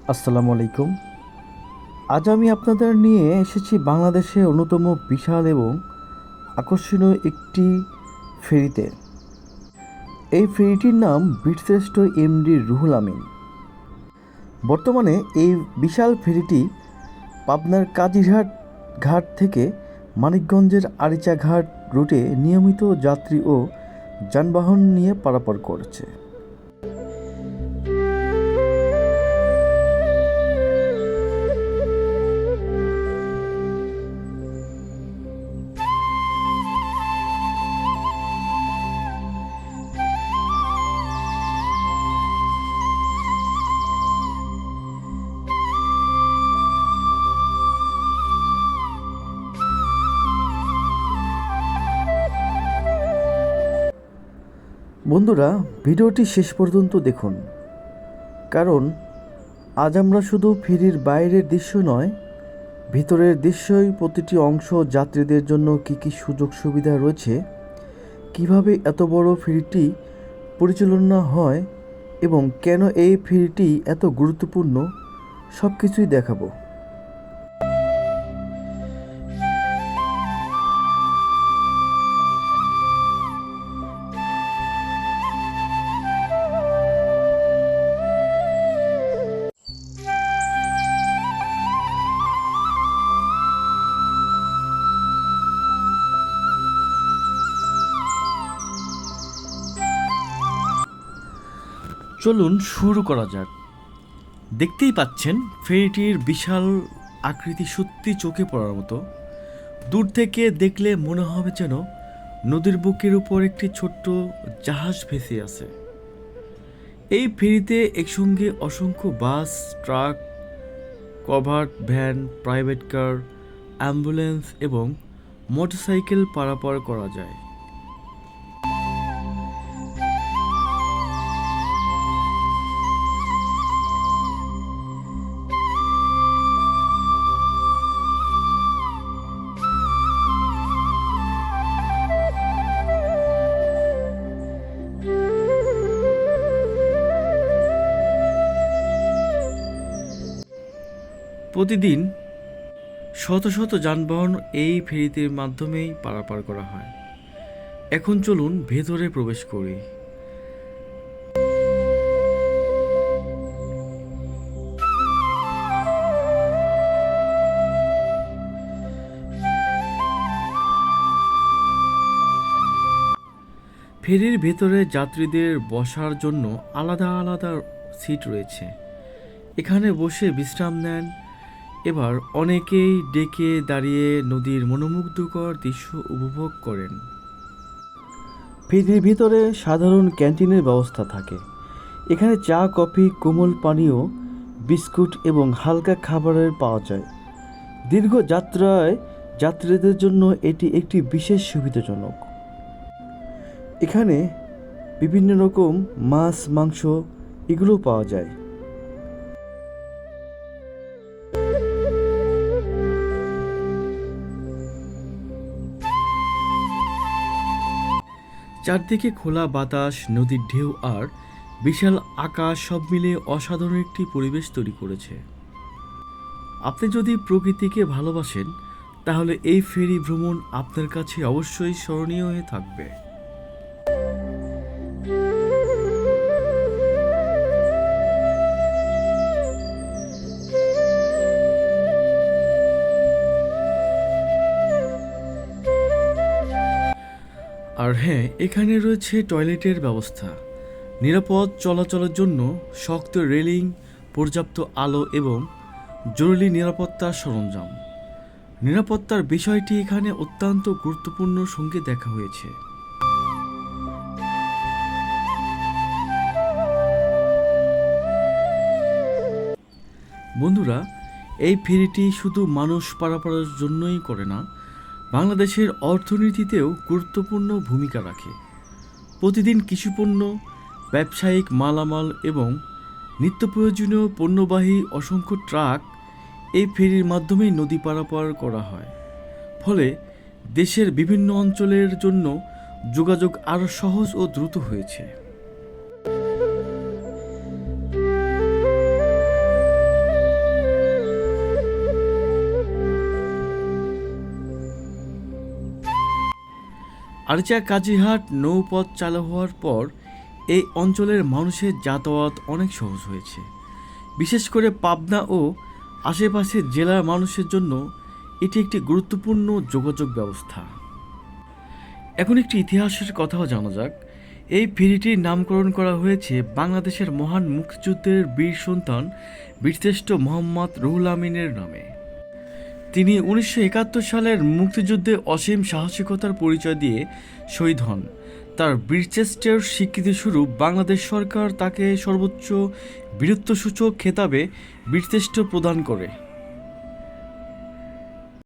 আসসালামু আলাইকুম। আজ আমি আপনাদের নিয়ে এসেছি বাংলাদেশের অন্যতম বিশাল এবং আকর্ষণীয় একটি ফেরিতে। এই ফেরিটির নাম বীরশ্রেষ্ঠ এমডি রুহুল আমিন। বর্তমানে এই বিশাল ফেরিটি পাবনার কাজিরহাট ঘাট থেকে মানিকগঞ্জের আরিচা ঘাট রুটে নিয়মিত যাত্রী ও যানবাহন নিয়ে পারাপার করছে। বন্ধুরা, ভিডিওটি শেষ পর্যন্ত দেখুন, কারণ আজ আমরা শুধু ফেরির বাইরের দৃশ্য নয়, ভিতরের দৃশ্যই প্রতিটি অংশ, যাত্রীদের জন্য কী কী সুযোগ সুবিধা রয়েছে, কিভাবে এত বড় ফেরিটি পরিচালনা হয় এবং কেন এই ফেরিটি এত গুরুত্বপূর্ণ, সব কিছুই দেখাবো। চলুন শুরু করা যাক। দেখতেই পাচ্ছেন ফেরিটির বিশাল আকৃতি সত্যি চোখে পড়ার মতো। দূর থেকে দেখলে মনে হবে যেন নদীর বুকের উপর একটি ছোট্ট জাহাজ ভেসে আছে। এই ফেরিতে একসঙ্গে অসংখ্য bus, truck, covered van, private car, ambulance এবং মোটরসাইকেল পারাপার করা যায়। প্রতিদিন শত শত যানবাহন এই ফেরিটির মাধ্যমেই পারাপার করা হয়। এখন চলুন ভেতরে প্রবেশ করি। ফেরির ভেতরে যাত্রীদের বসার জন্য আলাদা আলাদা সিট রয়েছে। এখানে বসে বিশ্রাম নেন। এবার অনেকেই ডেকে দাঁড়িয়ে নদীর মনোমুগ্ধকর দৃশ্য উপভোগ করেন। ফেরির ভিতরে সাধারণ ক্যান্টিনের ব্যবস্থা থাকে। এখানে চা, কফি, কোমল পানীয়, বিস্কুট এবং হালকা খাবারের পাওয়া যায়। দীর্ঘ যাত্রায় যাত্রীদের জন্য এটি একটি বিশেষ সুবিধাজনক। এখানে বিভিন্ন রকম মাছ, মাংস এগুলো পাওয়া যায়। চারদিকে খোলা বাতাস, নদীর ঢেউ আর বিশাল আকাশ সব মিলে অসাধারণ একটি পরিবেশ তৈরি করেছে। আপনি যদি প্রকৃতিকে ভালোবাসেন তাহলে এই ফেরি ভ্রমণ আপনার কাছে অবশ্যই স্মরণীয় হয়ে থাকবে। আর হ্যাঁ, এখানে রয়েছে টয়লেটের ব্যবস্থা, নিরাপদ চলাচলের জন্য শক্ত রেলিং, পর্যাপ্ত আলো এবং জরুরি নিরাপত্তার সরঞ্জাম। নিরাপত্তার বিষয়টি এখানে অত্যন্ত গুরুত্বপূর্ণ সঙ্গে দেখা হয়েছে। বন্ধুরা, এই ফেরিটি শুধু মানুষ পারাপারের জন্যই করে না, বাংলাদেশের অর্থনীতিতেও গুরুত্বপূর্ণ ভূমিকা রাখে। প্রতিদিন কৃষিপণ্য, ব্যবসায়িক মালামাল এবং নিত্য প্রয়োজনীয় পণ্যবাহী অসংখ্য ট্রাক এই ফেরির মাধ্যমেই নদী পারাপার করা হয়। ফলে দেশের বিভিন্ন অঞ্চলের জন্য যোগাযোগ আরও সহজ ও দ্রুত হয়েছে। আরচা কাজীহাট নৌপথ চালু হওয়ার পর এই অঞ্চলের মানুষের যাতায়াত অনেক সহজ হয়েছে। বিশেষ করে পাবনা ও আশেপাশের জেলার মানুষের জন্য এটি একটি গুরুত্বপূর্ণ যোগাযোগ ব্যবস্থা। এখন একটি ইতিহাসের কথাও জানা যাক। এই ফেরিটির নামকরণ করা হয়েছে বাংলাদেশের মহান মুক্তিযুদ্ধের বীর সন্তান বীরশ্রেষ্ঠ মোহাম্মদ রুহুল আমিনের নামে। তিনি 1971 সালের মুক্তিযুদ্ধে অসীম সাহসিকতার পরিচয় দিয়ে শহীদ হন। তার বীরশ্রেষ্ঠের স্বীকৃতিস্বরূপ বাংলাদেশ সরকার তাকে সর্বোচ্চ বীরত্বসূচক খেতাবে বীরশ্রেষ্ঠ প্রদান করে।